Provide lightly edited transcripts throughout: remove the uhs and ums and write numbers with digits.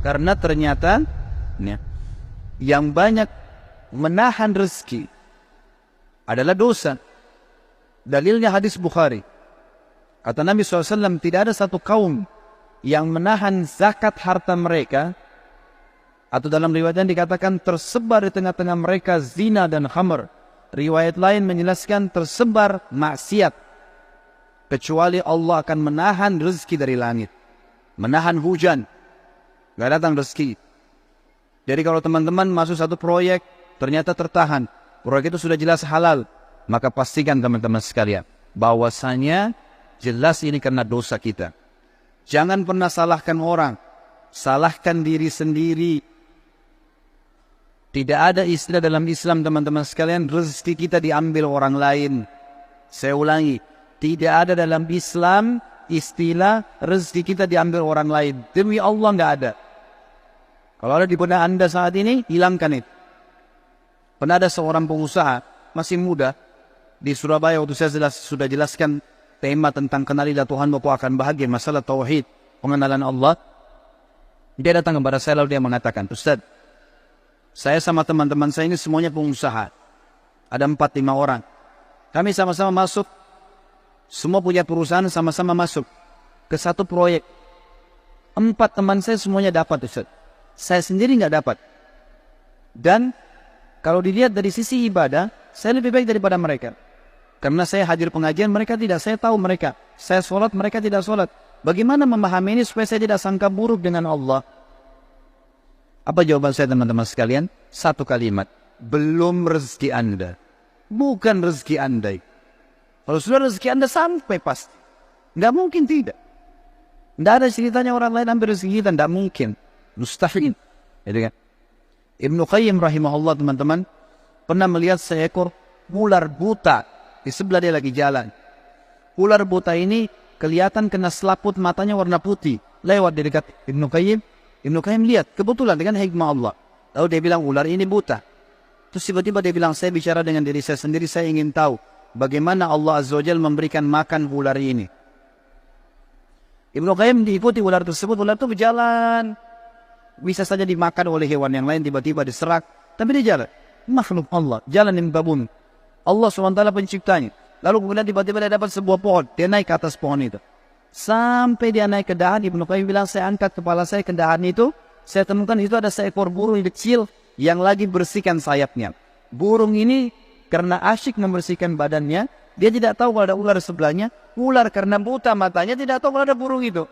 Karena ternyata ya, yang banyak menahan rezeki adalah dosa. Dalilnya hadis Bukhari. Kata Nabi SAW, tidak ada satu kaum yang menahan zakat harta mereka, atau dalam riwayat yang dikatakan tersebar di tengah-tengah mereka zina dan khamr. Riwayat lain menjelaskan tersebar maksiat, kecuali Allah akan menahan rezeki dari langit, menahan hujan, gak datang rezeki. Jadi kalau teman-teman masuk satu proyek, ternyata tertahan, proyek itu sudah jelas halal, maka pastikan teman-teman sekalian, bahwasanya jelas ini karena dosa kita. Jangan pernah salahkan orang, salahkan diri sendiri. Tidak ada istilah dalam Islam teman-teman sekalian, rezeki kita diambil orang lain. Saya ulangi, tidak ada dalam Islam istilah rezeki kita diambil orang lain. Demi Allah nggak ada. Kalau ada di benak Anda saat ini, hilangkan itu. Pernah ada seorang pengusaha, masih muda, di Surabaya, waktu saya sudah jelaskan tema tentang kenalilah Tuhan, Bapak akan bahagia, masalah tauhid, pengenalan Allah. Dia datang kepada saya, lalu dia mengatakan, Ustaz, saya sama teman-teman saya ini semuanya pengusaha. Ada 4-5 orang. Kami sama-sama masuk, semua punya perusahaan, sama-sama masuk ke satu proyek. 4 teman saya semuanya dapat, Ustaz. Saya sendiri nggak dapat. Dan kalau dilihat dari sisi ibadah, saya lebih baik daripada mereka. Karena saya hadir pengajian, mereka tidak. Saya tahu mereka. Saya sholat, mereka tidak sholat. Bagaimana memahami ini supaya saya tidak sangka buruk dengan Allah? Apa jawaban saya teman-teman sekalian? Satu kalimat. Belum rezeki Anda. Bukan rezeki Anda. Kalau sudah rezeki Anda sampai pasti. Nggak mungkin tidak. Nggak ada ceritanya orang lain ambil rezeki kita. Nggak mungkin. Mustahil. Gitu kan? Ibnu Qayyim rahimahullah teman-teman pernah melihat seekor ular buta di sebelah dia lagi jalan. Ular buta ini kelihatan kena selaput matanya warna putih. Lewat di dekat Ibnu Qayyim. Ibnu Qayyim lihat kebetulan dengan hikmah Allah. Lalu dia bilang ular ini buta. Terus tiba-tiba dia bilang, saya bicara dengan diri saya sendiri, saya ingin tahu bagaimana Allah Azza wa Jalla memberikan makan ular ini. Ibnu Qayyim diikuti ular tersebut. Ular itu berjalan. Bisa saja dimakan oleh hewan yang lain, tiba-tiba diserak. Tapi dia jalan. Makhluk Allah. Jalan di babun. Allah SWT penciptanya. Lalu kemudian tiba-tiba dia dapat sebuah pohon. Dia naik ke atas pohon itu. Sampai dia naik ke dahan. Ibnu Qayyim bilang, saya angkat kepala saya ke dahan itu. Saya temukan itu ada seekor burung kecil yang lagi bersihkan sayapnya. Burung ini karena asyik membersihkan badannya. Dia tidak tahu kalau ada ular sebelahnya. Ular karena buta matanya tidak tahu kalau ada burung itu.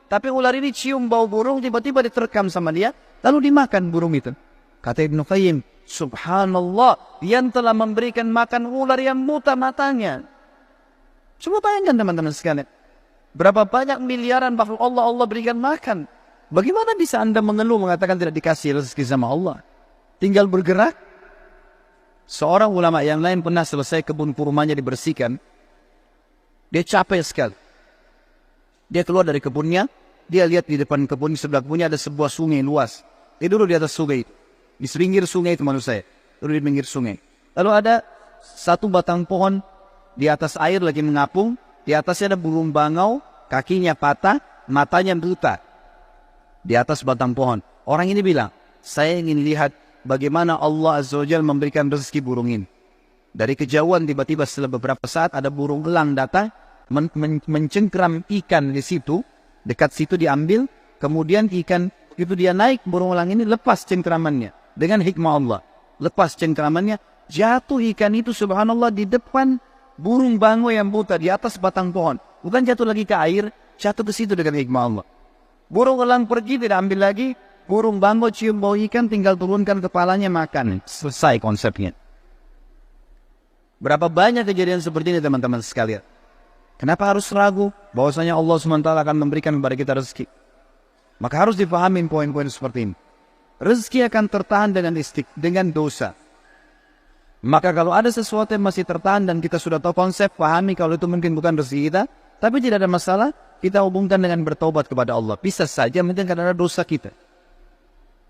Tapi ular ini cium bau burung, tiba-tiba diterkam sama dia, lalu dimakan burung itu. Kata Ibnu Qayyim, subhanallah, yang telah memberikan makan ular yang buta matanya. Coba bayangkan teman-teman sekalian. Berapa banyak miliaran makhluk Allah berikan makan. Bagaimana bisa Anda mengeluh mengatakan tidak dikasih rezeki sama Allah? Tinggal bergerak. Seorang ulama yang lain pernah selesai kebun kurmanya dibersihkan. Dia capek sekali. Dia keluar dari kebunnya, dia lihat di depan kebun, di sebelah kebunnya ada sebuah sungai luas. Dia duduk di atas sungai itu. Di pinggir sungai itu maksud saya. Duduk di pinggir sungai. Lalu ada satu batang pohon di atas air lagi mengapung. Di atasnya ada burung bangau, kakinya patah, matanya buta. Di atas batang pohon. Orang ini bilang, saya ingin lihat bagaimana Allah Azza wa Jalla memberikan rezeki burung ini. Dari kejauhan tiba-tiba setelah beberapa saat ada burung elang datang. Mencengkram ikan di situ, dekat situ diambil, kemudian ikan itu dia naik, burung elang ini lepas cengkramannya dengan hikmah Allah, lepas cengkramannya, jatuh ikan itu subhanallah di depan burung bangau yang buta di atas batang pohon, bukan jatuh lagi ke air, jatuh ke situ dengan hikmah Allah. Burung elang pergi tidak ambil lagi, burung bangau cium bau ikan tinggal turunkan kepalanya makan, selesai konsepnya. Berapa banyak kejadian seperti ini teman-teman sekalian. Kenapa harus ragu bahwasanya Allah SWT akan memberikan kepada kita rezeki? Maka harus dipahami poin-poin seperti ini. Rezeki akan tertahan dengan dosa. Maka kalau ada sesuatu yang masih tertahan dan kita sudah tahu konsep, pahami kalau itu mungkin bukan rezeki kita, tapi tidak ada masalah, kita hubungkan dengan bertaubat kepada Allah. Bisa saja mungkin karena ada dosa kita.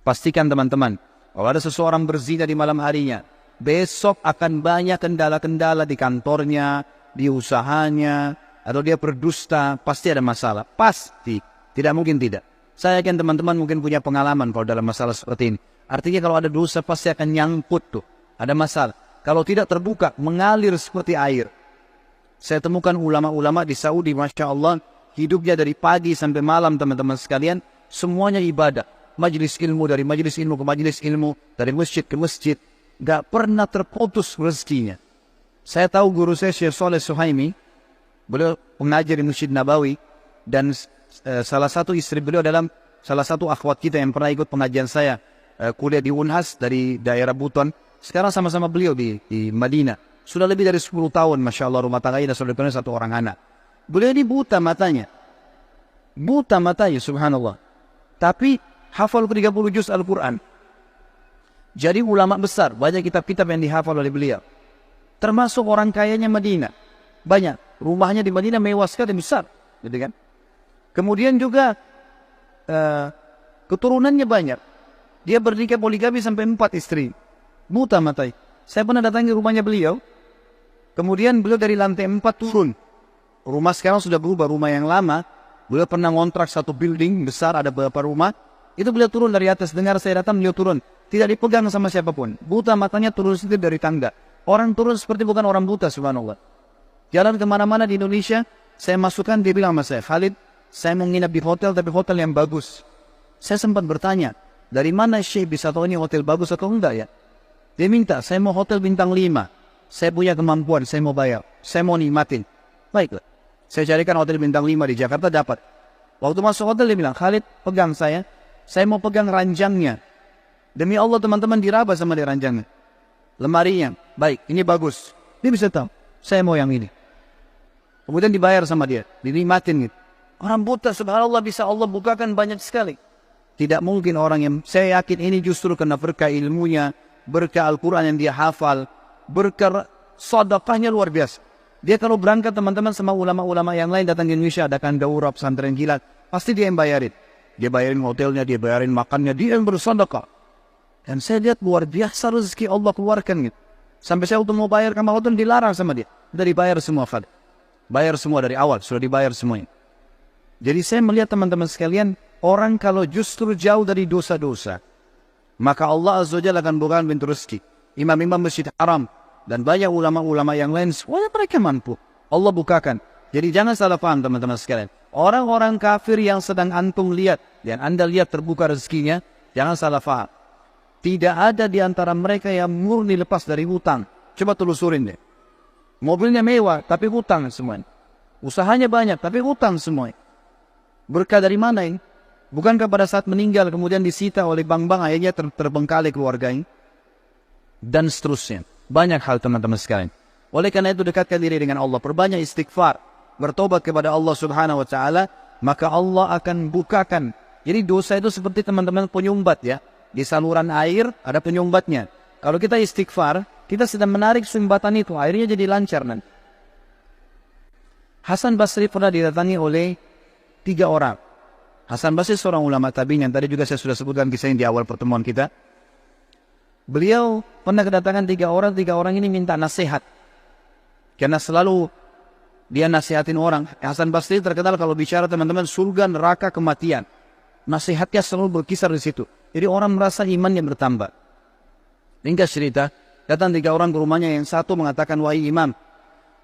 Pastikan teman-teman, kalau ada seseorang berzina di malam harinya, besok akan banyak kendala-kendala di kantornya, di usahanya, atau dia berdusta, pasti ada masalah. Pasti. Tidak mungkin tidak. Saya yakin teman-teman mungkin punya pengalaman kalau dalam masalah seperti ini. Artinya kalau ada dosa pasti akan nyangkut tuh. Ada masalah. Kalau tidak terbuka, mengalir seperti air. Saya temukan ulama-ulama di Saudi, Masya Allah, hidupnya dari pagi sampai malam teman-teman sekalian, semuanya ibadah. Majelis ilmu, dari majelis ilmu ke majelis ilmu, dari masjid ke masjid. Gak pernah terputus rezekinya. Saya tahu guru saya, Syekh Saleh Suhaimi, beliau pengajar di Masjid Nabawi, dan salah satu istri beliau dalam salah satu akhwat kita yang pernah ikut pengajian saya, kuliah di Unhas dari daerah Buton. Sekarang sama-sama beliau di Madinah. Sudah lebih dari 10 tahun, Masya Allah, rumah tangganya dan sudah punya 1 orang anak. Beliau ini buta matanya. Buta matanya, subhanallah. Tapi hafal 30 juz Al-Quran. Jadi ulama besar, banyak kitab-kitab yang dihafal oleh beliau. Termasuk orang kayanya Madinah. Banyak. Rumahnya di Madinah mewah sekali, besar. Gitu kan? Kemudian juga keturunannya banyak. Dia bernikah poligami sampai 4 istri. Buta matai. Saya pernah datangi rumahnya beliau. Kemudian beliau dari lantai 4 turun. Rumah sekarang sudah berubah, rumah yang lama. Beliau pernah ngontrak satu building besar, ada beberapa rumah. Itu beliau turun dari atas. Dengar saya datang, beliau turun. Tidak dipegang sama siapapun. Buta matanya turun sendiri dari tangga. Orang turun seperti bukan orang buta, subhanallah. Jalan kemana-mana di Indonesia, saya masukkan, dia bilang sama saya, Khalid, saya mau nginap di hotel, tapi hotel yang bagus. Saya sempat bertanya, dari mana Syekh bisa tahu ini hotel bagus atau enggak ya? Dia minta, saya mau hotel bintang 5. Saya punya kemampuan, saya mau bayar. Saya mau nikmatin. Baiklah. Saya carikan hotel bintang 5 di Jakarta, dapat. Waktu masuk hotel dia bilang, Khalid, pegang saya mau pegang ranjangnya. Demi Allah teman-teman diraba sama dia ranjangnya. Lemarinya, baik, ini bagus. Dia bisa tahu, saya mau yang ini. Kemudian dibayar sama dia, dinikmatin gitu. Orang buta subhanallah bisa Allah bukakan banyak sekali. Tidak mungkin orang yang, saya yakin ini justru karena berkah ilmunya, berkah Al-Quran yang dia hafal, berkah sedekahnya luar biasa. Dia kalau berangkat teman-teman sama ulama-ulama yang lain datang ke Indonesia, adakan daurah pesantren kilat, pasti dia yang bayarin. Dia bayarin hotelnya, dia bayarin makannya, dia yang bersedekah. Dan saya lihat luar biasa rezeki Allah keluarkan gitu. Sampai saya waktu mau bayar kamar hotel dilarang sama dia. Sudah dibayar semua, Khalid. Bayar semua dari awal, sudah dibayar semuanya. Jadi saya melihat teman-teman sekalian, orang kalau justru jauh dari dosa-dosa, maka Allah Azza wa Jalla akan bukakan pintu rezeki. Imam-imam Masjid Haram dan banyak ulama-ulama yang lain, semuanya mereka mampu. Allah bukakan. Jadi jangan salah paham teman-teman sekalian. Orang-orang kafir yang sedang antum lihat, yang anda lihat terbuka rezekinya, jangan salah paham. Tidak ada di antara mereka yang murni lepas dari hutang. Coba telusurin deh. Mobilnya mewah, tapi hutang semuanya. Usahanya banyak, tapi hutang semuanya. Berkah dari mana ini? Bukankah pada saat meninggal kemudian disita oleh bank-bank, akhirnya terbengkalai keluarganya? Dan seterusnya. Banyak hal teman-teman sekalian. Oleh karena itu dekatkan diri dengan Allah. Perbanyak istighfar. Bertobat kepada Allah subhanahu wa ta'ala. Maka Allah akan bukakan. Jadi dosa itu seperti teman-teman penyumbat ya. Di saluran air ada penyumbatnya. Kalau kita istighfar, kita sedang menarik sumbatan itu. Airnya jadi lancar nanti. Hasan Basri pernah didatangi oleh 3 orang. Hasan Basri seorang ulama tabi'in yang tadi juga saya sudah sebutkan kisahnya di awal pertemuan kita. Beliau pernah kedatangan 3 orang. 3 orang ini minta nasihat. Karena selalu dia nasihatin orang. Hasan Basri terkenal kalau bicara teman-teman surga, neraka, kematian. Nasihatnya selalu berkisar di situ. Jadi orang merasa imannya bertambah. Ringkas cerita, datang 3 orang ke rumahnya, yang satu mengatakan, wahai imam,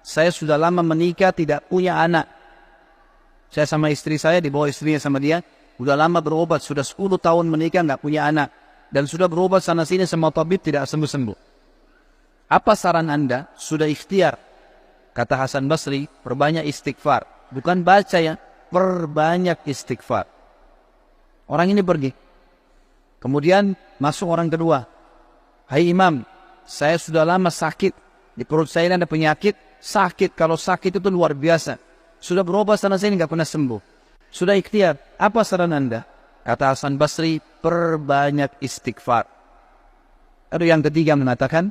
saya sudah lama menikah tidak punya anak. Saya sama istri saya, dibawa istrinya sama dia, sudah lama berobat, sudah 10 tahun menikah nggak punya anak. Dan sudah berobat sana sini sama tabib tidak sembuh-sembuh. Apa saran anda? Sudah ikhtiar. Kata Hasan Basri, perbanyak istighfar. Bukan baca ya, perbanyak istighfar. Orang ini pergi. Kemudian masuk orang kedua. Hai imam, saya sudah lama sakit. Di perut saya ini ada penyakit. Sakit, kalau sakit itu luar biasa. Sudah berobat sana sini nggak pernah sembuh. Sudah ikhtiar. Apa saran anda? Kata Hasan Basri, perbanyak istighfar. Lalu yang ketiga mengatakan,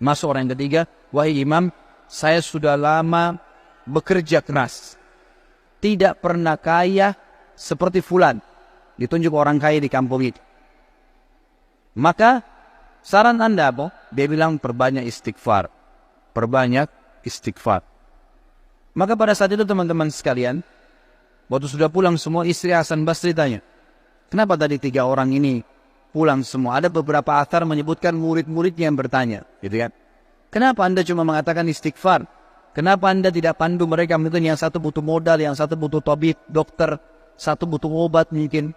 masuk orang yang ketiga, wahai imam, saya sudah lama bekerja keras. Tidak pernah kaya seperti fulan. Ditunjuk orang kaya di kampung itu. Maka saran anda apa? Dia bilang perbanyak istighfar. Perbanyak istighfar. Maka pada saat itu teman-teman sekalian, Waktu sudah pulang semua, istri Hasan Basri tanya, kenapa tadi 3 orang ini pulang semua? Ada beberapa athar menyebutkan murid-muridnya yang bertanya, gitu kan? Kenapa Anda cuma mengatakan istighfar? Kenapa Anda tidak pandu mereka? Mungkin yang satu butuh modal, yang satu butuh tabib, dokter, satu butuh obat mungkin.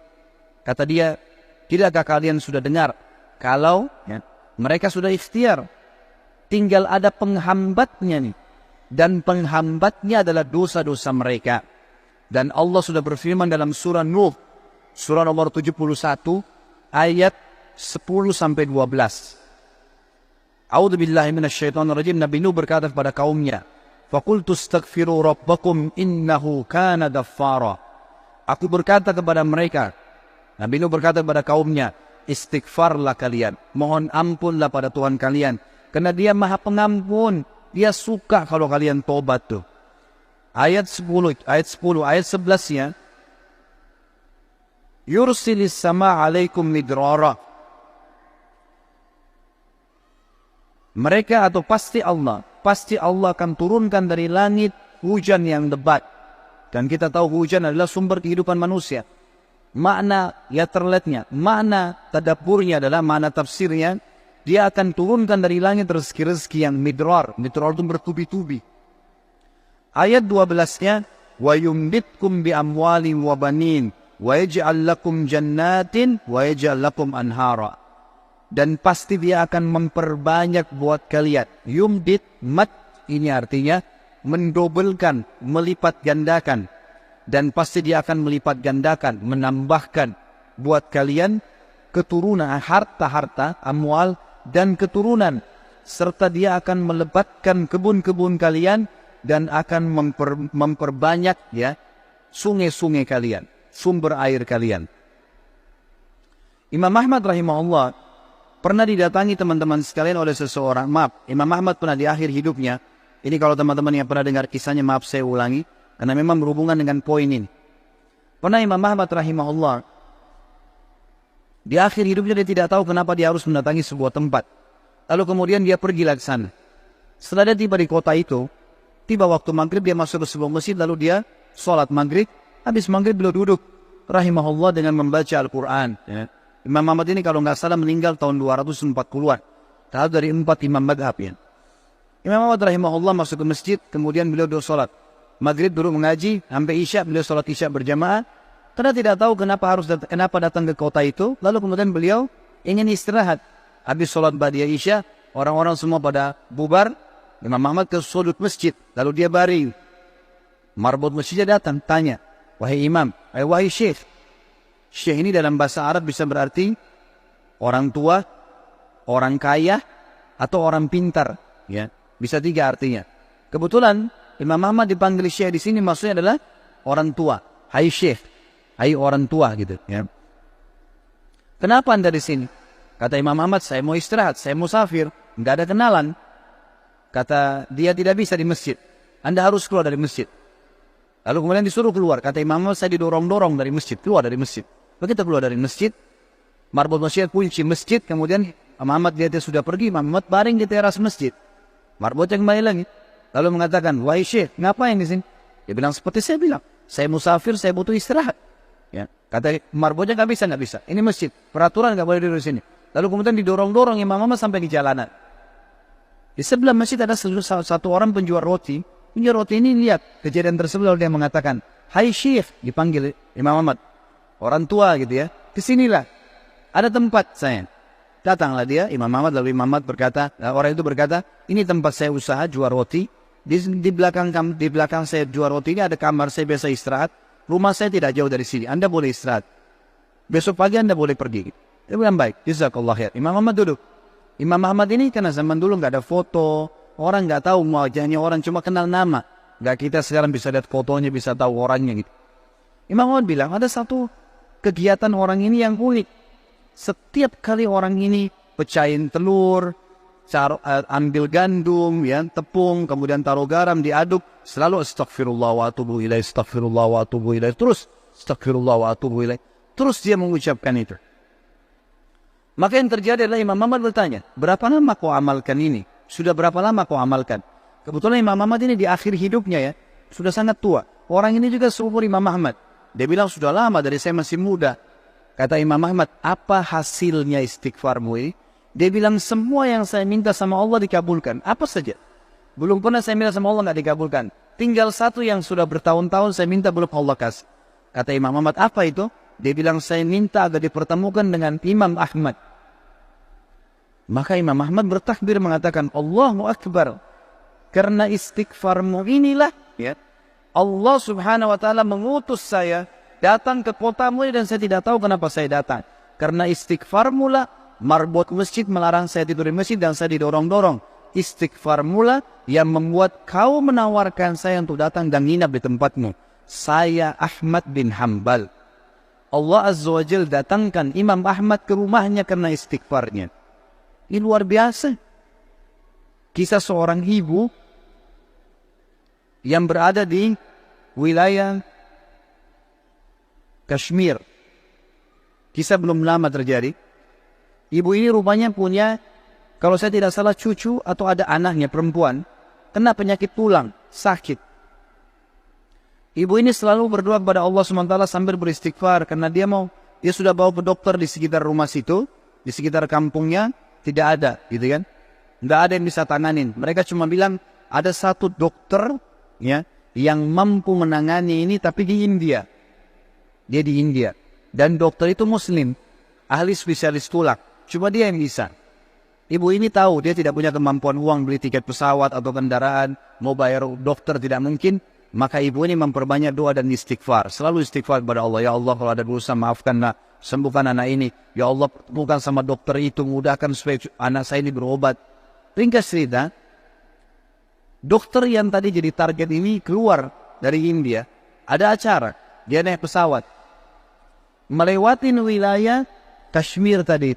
Kata dia, tidakkah kalian sudah dengar kalau mereka sudah ikhtiar, tinggal ada penghambatnya nih, dan penghambatnya adalah dosa-dosa mereka. Dan Allah sudah berfirman dalam surah Nuh, surah nomor 71 ayat 10-12. A'udzubillahi minasyaitonirrajim. Nabi Nuh berkata kepada kaumnya, "Faqultu astaghfiru rabbakum innahu kana ghaffara." Aku berkata kepada mereka, Nabi Nuh berkata kepada kaumnya, istighfarlah kalian, mohon ampunlah pada Tuhan kalian, karena Dia Maha Pengampun. Dia suka kalau kalian tobat tuh. Ayat 10, ayat 11-nya, yursilis sama alaikum midrara. Mereka atau pasti Allah akan turunkan dari langit hujan yang lebat. Dan kita tahu hujan adalah sumber kehidupan manusia. Makna terletnya, makna tadaburnya adalah, makna tafsirnya, Dia akan turunkan dari langit rezeki-rezeki yang midrar. Midrar itu bertubi-tubi. Ayat 12-nya, wa yumditkum bi amwalin wa banin wa yaj'al lakum jannatin wa yaj'al lakum anhara. Dan pasti Dia akan memperbanyak buat kalian. Yumdit, mat, ini artinya mendobelkan, melipat gandakan. Dan pasti Dia akan melipat gandakan, menambahkan buat kalian keturunan, harta-harta, amwal, dan keturunan. Serta Dia akan melebatkan kebun-kebun kalian dan akan memperbanyak sungai-sungai kalian, sumber air kalian. Imam Ahmad rahimahullah pernah didatangi teman-teman sekalian oleh seseorang. Maaf, Imam Ahmad pernah di akhir hidupnya, ini kalau teman-teman yang pernah dengar kisahnya, maaf saya ulangi, karena memang berhubungan dengan poin ini. Pernah Imam Ahmad rahimahullah, di akhir hidupnya dia tidak tahu kenapa dia harus mendatangi sebuah tempat. Lalu kemudian dia pergi ke sana. Setelah dia tiba di kota itu, tiba waktu maghrib, dia masuk ke sebuah masjid, lalu dia sholat maghrib. Habis maghrib beliau duduk rahimahullah dengan membaca Al-Quran. Imam Ahmad ini kalau nggak salah meninggal tahun 240-an. Tahun dari 4 imam madhab. Imam Ahmad rahimahullah masuk ke masjid, kemudian beliau duduk sholat. Maghrib duduk mengaji, sampai isya beliau sholat isya berjamaah. Karena tidak tahu kenapa datang ke kota itu, lalu kemudian beliau ingin istirahat. Habis sholat ba'diyah isya, orang-orang semua pada bubar, Imam Ahmad ke sudut masjid, lalu dia baring. Marbot masjidnya datang, tanya, wahai imam, wahai syekh. Syekh ini dalam bahasa Arab bisa berarti orang tua, orang kaya, atau orang pintar. Bisa 3 artinya. Kebetulan Imam Ahmad dipanggil syekh di sini maksudnya adalah orang tua. Hai syekh, hai orang tua gitu. Kenapa Anda di sini? Kata Imam Ahmad, saya mau istirahat, saya mau musafir, nggak ada kenalan. Kata dia, tidak bisa di masjid. Anda harus keluar dari masjid. Lalu kemudian disuruh keluar. Kata Imam Ahmad, saya didorong-dorong dari masjid, keluar dari masjid. Begitu keluar dari masjid, marbot masjid kunci masjid, kemudian Imam Ahmad lihat dia sudah pergi, Imam Ahmad baring di teras masjid. Marbotnya kembali lagi. Lalu mengatakan, wahai syekh, ngapain di sini? Dia bilang seperti saya bilang, saya musafir, saya butuh istirahat. Kata marbotnya, nggak bisa. Ini masjid, peraturan nggak boleh duduk di sini. Lalu kemudian didorong-dorong Imam Ahmad sampai di jalanan. Di sebelah masjid ada satu orang penjual roti. Penjual roti ini lihat kejadian tersebut, lalu dia mengatakan, hai syekh, dipanggil Imam Ahmad, orang tua gitu ya, kesinilah, ada tempat saya. Datanglah dia, Imam Ahmad, lalu Imam Ahmad berkata, orang itu berkata, ini tempat saya usaha jual roti. Di belakang saya jual roti ini ada kamar saya biasa istirahat. Rumah saya tidak jauh dari sini, Anda boleh istirahat. Besok pagi Anda boleh pergi. Dia bilang baik, jazakallah khair. Imam Ahmad duduk. Imam Ahmad ini karena zaman dulu nggak ada foto, orang nggak tahu wajahnya, orang cuma kenal nama. Nggak kita sekarang bisa lihat fotonya, bisa tahu orangnya gitu. Imam Ahmad bilang ada satu kegiatan orang ini yang unik. Setiap kali orang ini pecahin telur, ambil gandum, tepung, kemudian taruh garam, diaduk, selalu astagfirullah wa atubu ilaih, astagfirullah wa atubu ilaih, terus astagfirullah wa atubu ilaih. Terus dia mengucapkan itu. Maka yang terjadi adalah Imam Ahmad bertanya, berapa lama kau amalkan ini? Sudah berapa lama kau amalkan? Kebetulan Imam Ahmad ini di akhir hidupnya sudah sangat tua. Orang ini juga seumur Imam Ahmad. Dia bilang, sudah lama, dari saya masih muda. Kata Imam Ahmad, apa hasilnya istighfarmu ini? Dia bilang, semua yang saya minta sama Allah dikabulkan. Apa saja. Belum pernah saya minta sama Allah nggak dikabulkan. Tinggal satu yang sudah bertahun-tahun saya minta belum Allah kasih. Kata Imam Ahmad, apa itu? Dia bilang, saya minta agar dipertemukan dengan Imam Ahmad. Maka Imam Ahmad bertakbir mengatakan, Allahu Akbar. Karena istighfarmu inilah, ya, Allah subhanahu wa ta'ala mengutus saya datang ke kotamu ini dan saya tidak tahu kenapa saya datang. Karena istighfarmu lah, marbot masjid melarang saya tidur di masjid dan saya didorong-dorong. Istighfarmu lah yang membuat kau menawarkan saya untuk datang dan nginap di tempatmu. Saya Ahmad bin Hanbal. Allah Azza wa Jal datangkan Imam Ahmad ke rumahnya karena istighfarnya. Ini luar biasa. Kisah seorang ibu yang berada di wilayah Kashmir. Kisah belum lama terjadi. Ibu ini rupanya punya, kalau saya tidak salah, cucu atau ada anaknya perempuan kena penyakit tulang, sakit. Ibu ini selalu berdoa kepada Allah SWT sambil beristighfar karena dia sudah bawa ke dokter di sekitar rumah situ, di sekitar kampungnya tidak ada, gitu kan? Nggak ada yang bisa tanganin. Mereka cuma bilang ada satu dokter, ya, yang mampu menangani ini, tapi di India. Dia di India. Dan dokter itu Muslim, ahli spesialis tulang. Cuma dia yang bisa. Ibu ini tahu dia tidak punya kemampuan uang beli tiket pesawat atau kendaraan, mau bayar dokter tidak mungkin. Maka ibu ini memperbanyak doa dan istighfar. Selalu istighfar kepada Allah. Ya Allah, kalau ada dosa maafkanlah, sembuhkan anak ini. Ya Allah, pertemukan sama dokter itu, mudahkan supaya anak saya ini berobat. Ringkas cerita, dokter yang tadi jadi target ini keluar dari India. Ada acara, dia naik pesawat melewati wilayah Kashmir tadi.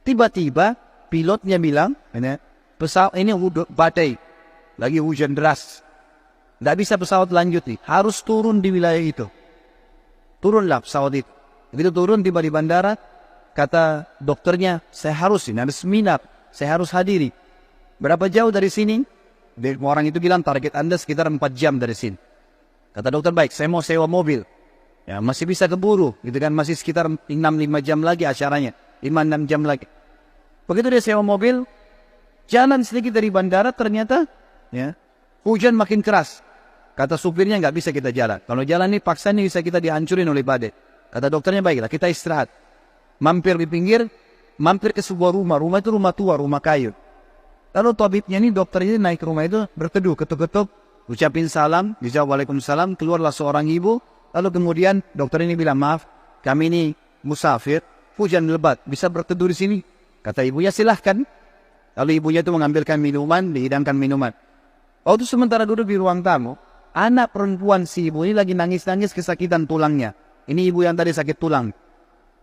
Tiba-tiba pilotnya bilang, pesawat ini badai, lagi hujan deras, nggak bisa pesawat lanjut nih, harus turun di wilayah itu. Turunlah pesawat itu. Begitu turun, tiba di bandara, kata dokternya, saya harus ini, ada seminar, saya harus hadiri. Berapa jauh dari sini? Orang itu bilang, target Anda sekitar 4 jam dari sini. Kata dokter, baik, saya mau sewa mobil. Ya, masih bisa keburu, gitu kan, masih sekitar 6-5 jam lagi acaranya, 5-6 jam lagi. Begitu dia sewa mobil, jalan sedikit dari bandara, ternyata ya, hujan makin keras. Kata supirnya, nggak bisa kita jalan. Kalau jalan ini paksa ini bisa kita dihancurin oleh badai. Kata dokternya, baiklah kita istirahat. Mampir di pinggir, mampir ke sebuah rumah. Rumah itu rumah tua, rumah kayu. Lalu tabibnya ini, dokter ini naik ke rumah itu, berteduh, ketuk-ketuk, ucapin salam, dijawab waalaikumsalam, keluarlah seorang ibu. Lalu kemudian dokter ini bilang, maaf, kami ini musafir, hujan lebat, bisa berteduh di sini? Kata ibunya, silahkan. Lalu ibunya itu mengambilkan minuman, dihidangkan minuman. Waktu sementara duduk di ruang tamu, anak perempuan si ibu ini lagi nangis-nangis kesakitan tulangnya. Ini ibu yang tadi sakit tulang.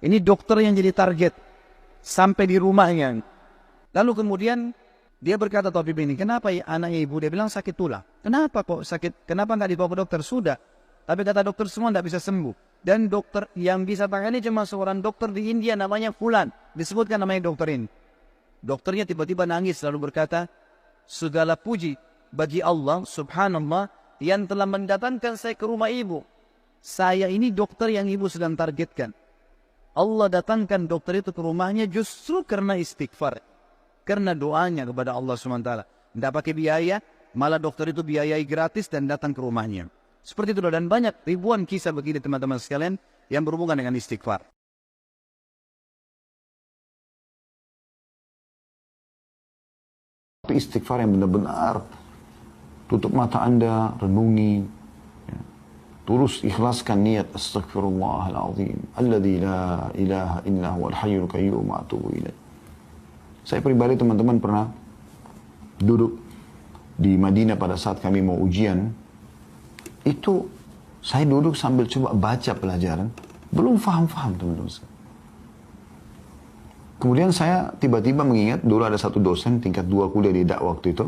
Ini dokter yang jadi target. Sampai di rumahnya. Lalu kemudian dia berkata, tabib ini, kenapa ya anaknya ibu? Dia bilang sakit tulang. Kenapa kok sakit? Kenapa nggak dibawa ke dokter? Sudah. Tapi kata dokter semua tidak bisa sembuh. Dan dokter yang bisa tangani cuma seorang dokter di India namanya Fulan. Disebutkan namanya dokter ini. Dokternya tiba-tiba nangis lalu berkata, segala puji bagi Allah subhanallah yang telah mendatangkan saya ke rumah ibu. Saya ini dokter yang ibu sedang targetkan. Allah datangkan dokter itu ke rumahnya justru karena istighfar. Karena doanya kepada Allah SWT. Tidak pakai biaya, malah dokter itu biayai gratis dan datang ke rumahnya. Seperti itu, dan banyak ribuan kisah begini teman-teman sekalian yang berhubungan dengan istighfar. Istighfar yang benar-benar tutup mata Anda, renungi, ya. Terus ikhlaskan niat astaghfirullahaladzim alladzi la ilaha illa huwal hayyul qayyum wa atubu ilaih. Saya pribadi teman-teman pernah duduk di Madinah pada saat kami mau ujian. Itu saya duduk sambil coba baca pelajaran, belum faham-faham teman-teman. Kemudian saya tiba-tiba mengingat dulu ada satu dosen tingkat 2 kuliah di dakwah waktu itu.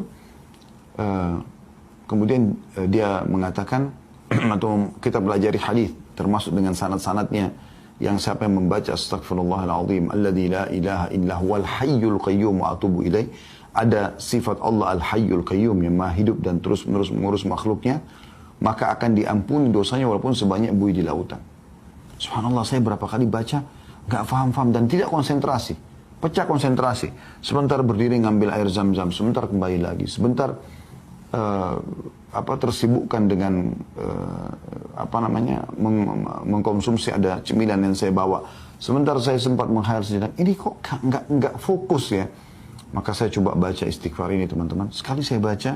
Kemudian dia mengatakan atau kita pelajari hadis termasuk dengan sanad-sanadnya, yang siapa yang membaca astaghfirullahaladzim alladzi la ilaha illa huwal hayyul qayyum wa atubu ilaih, ada sifat Allah al-hayyul qayyum yang maha hidup dan terus menerus mengurus makhluknya. maka akan diampuni dosanya walaupun sebanyak buih di lautan. Subhanallah, saya berapa kali baca, nggak paham-paham dan tidak konsentrasi. Pecah konsentrasi. Sebentar berdiri ngambil air zam-zam, sebentar kembali lagi. Sebentar tersibukkan dengan mengkonsumsi ada cemilan yang saya bawa. Sebentar saya sempat menghayal sejenak, ini kok nggak fokus ya. Maka saya coba baca istighfar ini teman-teman. Sekali saya baca,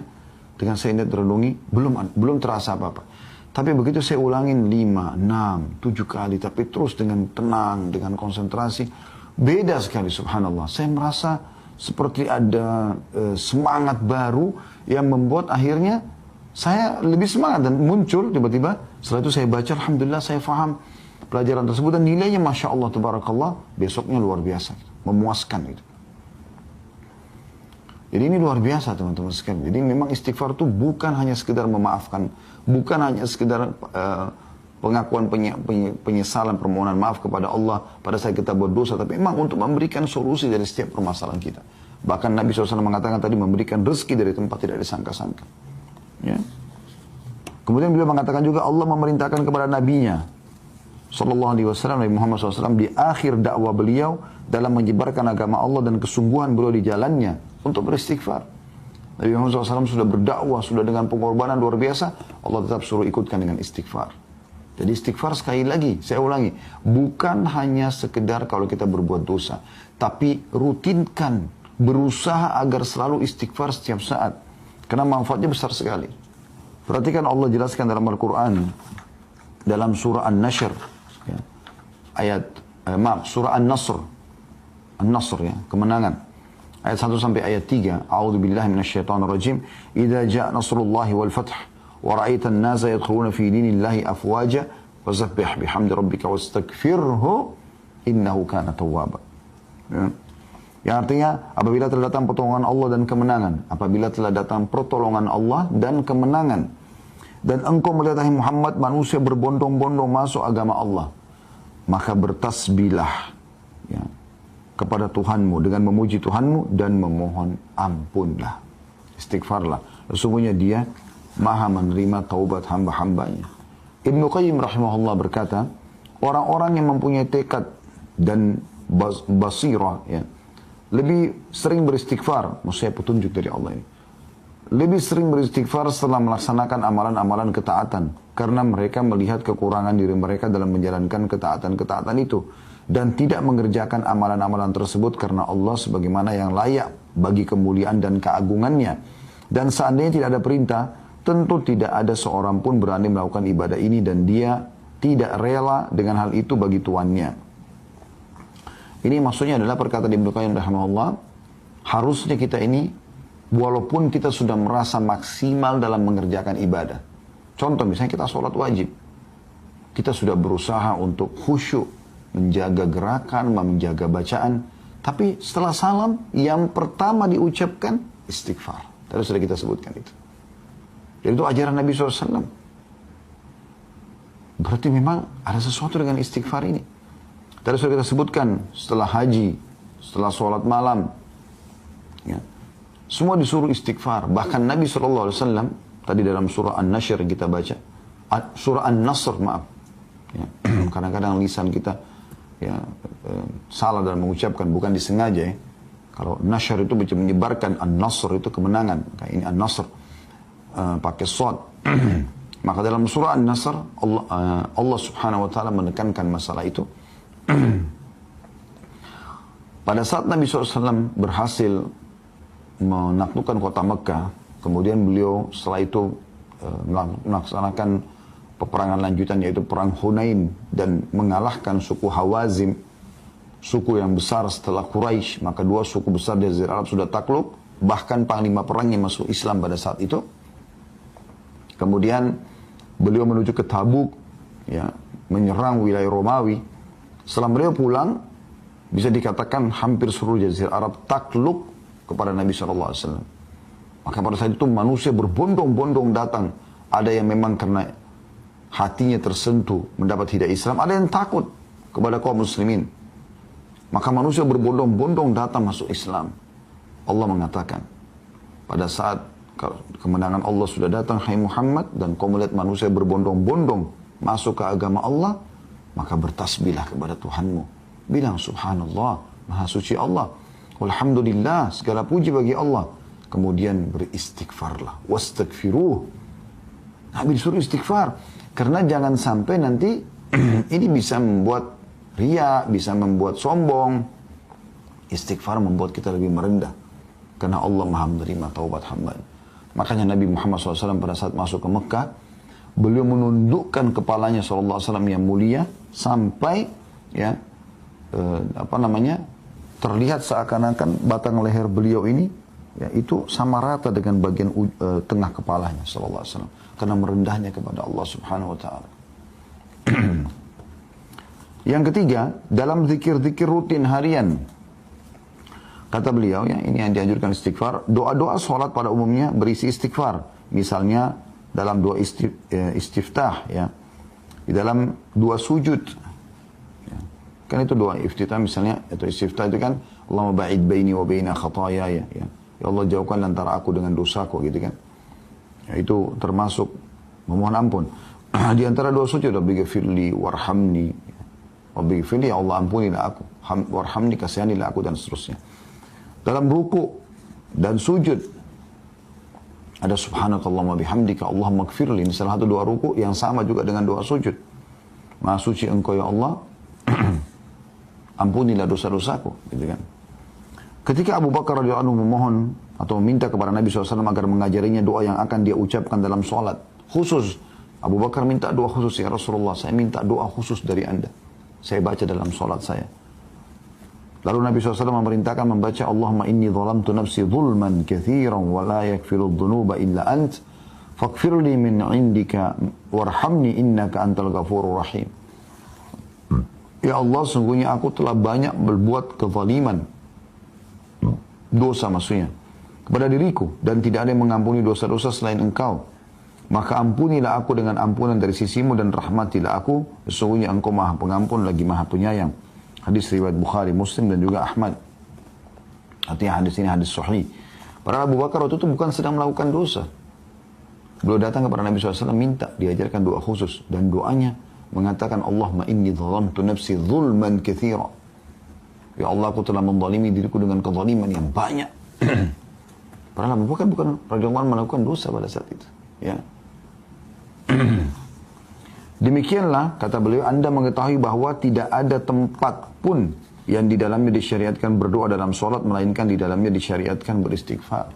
dengan saya niat renungi, belum terasa apa-apa. Tapi begitu saya ulangin 5, 6, 7 kali, tapi terus dengan tenang, dengan konsentrasi, beda sekali subhanallah. Saya merasa seperti ada semangat baru yang membuat akhirnya saya lebih semangat dan muncul tiba-tiba. Setelah itu saya baca, alhamdulillah saya faham pelajaran tersebut dan nilainya Masya Allah, tabarakallah, besoknya luar biasa, memuaskan itu. Jadi ini luar biasa teman-teman sekalian. Jadi memang istighfar itu bukan hanya sekedar memaafkan, bukan hanya sekedar pengakuan penyesalan, permohonan maaf kepada Allah pada saat kita berdosa, tapi memang untuk memberikan solusi dari setiap permasalahan kita. Bahkan Nabi SAW mengatakan tadi memberikan rezeki dari tempat tidak disangka-sangka. Ya. Kemudian beliau mengatakan juga Allah memerintahkan kepada nabinya Sallallahu Alaihi Wasallam, Nabi Muhammad SAW di akhir dakwah beliau dalam menyebarkan agama Allah dan kesungguhan beliau di jalannya untuk beristighfar. Nabi Muhammad SAW sudah berdakwah, sudah dengan pengorbanan luar biasa, Allah tetap suruh ikutkan dengan istighfar. Jadi istighfar sekali lagi, saya ulangi, bukan hanya sekedar kalau kita berbuat dosa, tapi rutinkan, berusaha agar selalu istighfar setiap saat. Karena manfaatnya besar sekali. Perhatikan Allah jelaskan dalam Al-Quran, dalam surah An-Nashr, ya, surah An-Nasr, An-Nasr ya, kemenangan. Ayat 1 sampai ayat 3. A'udzubillahi minasyaitonirrajim. Idza ja'a nasrullahi wal fath wa ra'aitan nasa yadkhuluna fi dinillahi afwaja fasabbih bihamdi rabbika wastaghfirhu innahu kana tawwaba. Ya. Yang artinya apabila telah datang pertolongan Allah dan kemenangan, apabila telah datang pertolongan Allah dan kemenangan, dan engkau melihat hai Muhammad manusia berbondong-bondong masuk agama Allah, maka bertasbihlah ya, kepada Tuhanmu dengan memuji Tuhanmu dan memohon ampunlah, istighfarlah, sesungguhnya Dia Maha menerima taubat hamba-hambanya. Ibnu Qayyim rahimahullah berkata, orang-orang yang mempunyai tekad dan basirah ya, lebih sering beristighfar, maksudnya petunjuk dari Allah ini, lebih sering beristighfar setelah melaksanakan amalan-amalan ketaatan, karena mereka melihat kekurangan diri mereka dalam menjalankan ketaatan-ketaatan itu, dan tidak mengerjakan amalan-amalan tersebut karena Allah sebagaimana yang layak bagi kemuliaan dan keagungannya. Dan seandainya tidak ada perintah, tentu tidak ada seorang pun berani melakukan ibadah ini, dan dia tidak rela dengan hal itu bagi tuannya. Ini maksudnya adalah perkataan Ibnu Qayyim rahimahullah, harusnya kita ini walaupun kita sudah merasa maksimal dalam mengerjakan ibadah. Contoh misalnya kita sholat wajib, kita sudah berusaha untuk khusyuk, menjaga gerakan, menjaga bacaan, tapi setelah salam yang pertama diucapkan istighfar. Tadi sudah kita sebutkan itu. Jadi itu ajaran Nabi SAW. Berarti memang ada sesuatu dengan istighfar ini. Tadi sudah kita sebutkan, setelah haji, setelah sholat malam, ya, semua disuruh istighfar. Bahkan Nabi SAW, tadi dalam surah An-Nashr yang kita baca, surah An-Nasr, maaf. Ya, kadang-kadang lisan kita ya, salah dalam mengucapkan, bukan disengaja ya. Kalau Nashr itu menyebarkan, An-Nasr itu kemenangan. Kayak ini An-Nasr, pakai shad. Maka dalam surah An-Nasr, Allah subhanahu wa ta'ala menekankan masalah itu. Pada saat Nabi SAW berhasil menaklukkan kota Mekah, kemudian beliau setelah itu melaksanakan peperangan lanjutan, yaitu perang Hunain, dan mengalahkan suku Hawazim, suku yang besar setelah Quraisy. Maka dua suku besar di Jazirah Arab sudah takluk, bahkan panglima perangnya masuk Islam pada saat itu. Kemudian beliau menuju ke Tabuk, ya, menyerang wilayah Romawi. Setelah beliau pulang, bisa dikatakan hampir seluruh Jazirah Arab takluk kepada Nabi SAW. Maka pada saat itu manusia berbondong-bondong datang. Ada yang memang karena hatinya tersentuh mendapat hidayah Islam, ada yang takut kepada kaum muslimin. Maka manusia berbondong-bondong datang masuk Islam. Allah mengatakan, pada saat kemenangan Allah sudah datang, hai Muhammad, dan kau melihat manusia berbondong-bondong masuk ke agama Allah, maka bertasbihlah kepada Tuhanmu. Bilang subhanallah, maha suci Allah. Alhamdulillah, segala puji bagi Allah. Kemudian beristighfarlah. Wastaghfiruh. Nabi disuruh istighfar. Karena jangan sampai nanti ini bisa membuat riya, bisa membuat sombong. Istighfar membuat kita lebih merendah. Karena Allah maha menerima taubat hamba. Makanya Nabi Muhammad SAW pada saat masuk ke Mekah, beliau menundukkan kepalanya SAW yang mulia sampai ya terlihat seakan-akan batang leher beliau ini ya itu sama rata dengan bagian tengah kepalanya SAW karena merendahnya kepada Allah Subhanahu wa taala. Yang ketiga, dalam zikir-zikir rutin harian, kata beliau ya, ini yang dianjurkan istighfar. Doa-doa sholat pada umumnya berisi istighfar. Misalnya dalam doa istiftah ya, di dalam doa sujud ya. Kan itu doa iftitah misalnya, atau istiftah itu kan Allahumma ba'id baini wa baina khataaya ya. Ya Allah jauhkan antara aku dengan dosaku gitu kan. Ya, itu termasuk memohon ampun. Di antara doa sujud, Rabbighfirli warhamni. Rabbighfirli, ya Allah ampunilah aku. Warhamni, kasihanilah aku, dan seterusnya. Dalam ruku dan sujud ada subhanakallahumma bihamdika Allahumma gfirli. Ini salah satu doa ruku yang sama juga dengan doa sujud. Maha suci engkau ya Allah, ampunilah dosa-dosaku, gitu kan. Ketika Abu Bakar radhiyallahu anhu memohon atau meminta kepada Nabi SAW agar mengajarinya doa yang akan dia ucapkan dalam sholat khusus, Abu Bakar minta doa khusus, ya Rasulullah, saya minta doa khusus dari Anda, saya baca dalam sholat saya. Lalu Nabi SAW memerintahkan membaca Allahumma inni zalamtu nafsi zulman kathiran wa la yakfiru dhunuba illa ant faghfirli min indika warhamni innaka antal ghafurur rahim. Ya Allah, sungguhnya aku telah banyak berbuat kezaliman, dosa maksudnya, kepada diriku, dan tidak ada yang mengampuni dosa-dosa selain engkau. Maka ampunilah aku dengan ampunan dari sisimu dan rahmatilah aku, sesungguhnya engkau maha pengampun lagi maha penyayang. Hadis riwayat Bukhari, Muslim, dan juga Ahmad. Artinya hadis ini hadis sahih. Padahal Abu Bakar waktu itu bukan sedang melakukan dosa. Beliau datang kepada Nabi SAW minta diajarkan doa khusus, dan doanya mengatakan Allahumma inni zalamtu nafsi zulman katsira. Ya Allah, aku telah menzalimi diriku dengan kezaliman yang banyak. Padahal Abu Bakar bukan radhiyallahu anhu melakukan dosa pada saat itu, ya. Demikianlah, kata beliau, Anda mengetahui bahwa tidak ada tempat pun yang di dalamnya disyariatkan berdoa dalam sholat, melainkan di dalamnya disyariatkan beristighfar.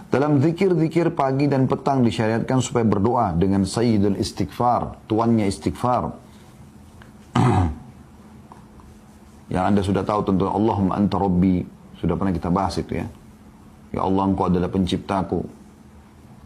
Dalam zikir-zikir pagi dan petang disyariatkan supaya berdoa dengan sayyidul istighfar, tuannya istighfar. Yang Anda sudah tahu tentu, Allahumma anta rabbi, sudah pernah kita bahas itu ya. Ya Allah, engkau adalah penciptaku.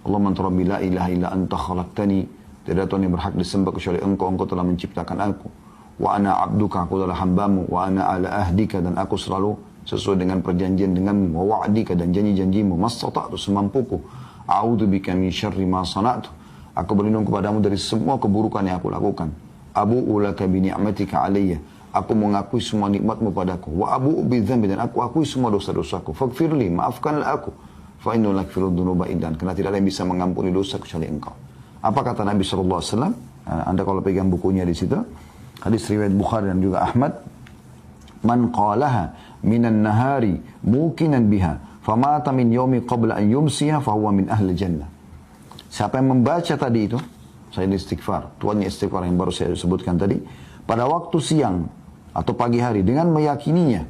Allahumma anta rabbi la ilaha illa anta khalaqtani, tidak ada Tuhan yang berhak disembah kecuali engkau, engkau telah menciptakan aku. Wa ana abduka, aku adalah hambamu. Wa ana ala ahdika, dan aku selalu sesuai dengan perjanjian denganmu. Wa wa'dika, dan janji-janjimu. Mastata'tu, semampuku. A'udhu bika min syarri ma sana'tu, aku berlindung kepadamu dari semua keburukan yang aku lakukan. Abu'u laka bi ni'matika alayya, aku mengakui semua nikmatmu padaku. Wa abu'u bi dzambi, dan aku akui semua dosa-dosaku. Faghfirli, maafkanlah aku. Fa innahu la yaghfiru dzunuba illa anta, karena tidak ada yang bisa mengampuni dosa kecuali engkau. Apa kata Nabi SAW? Anda kalau pegang bukunya di situ, hadis riwayat Bukhari dan juga Ahmad, man qalaha minan nahari mukinan biha famata min yaumi qabla an yumsiha fahuwa min ahli jannah. Siapa yang membaca tadi itu, saya istighfar, tuannya istighfar yang baru saya sebutkan tadi, pada waktu siang atau pagi hari dengan meyakininya,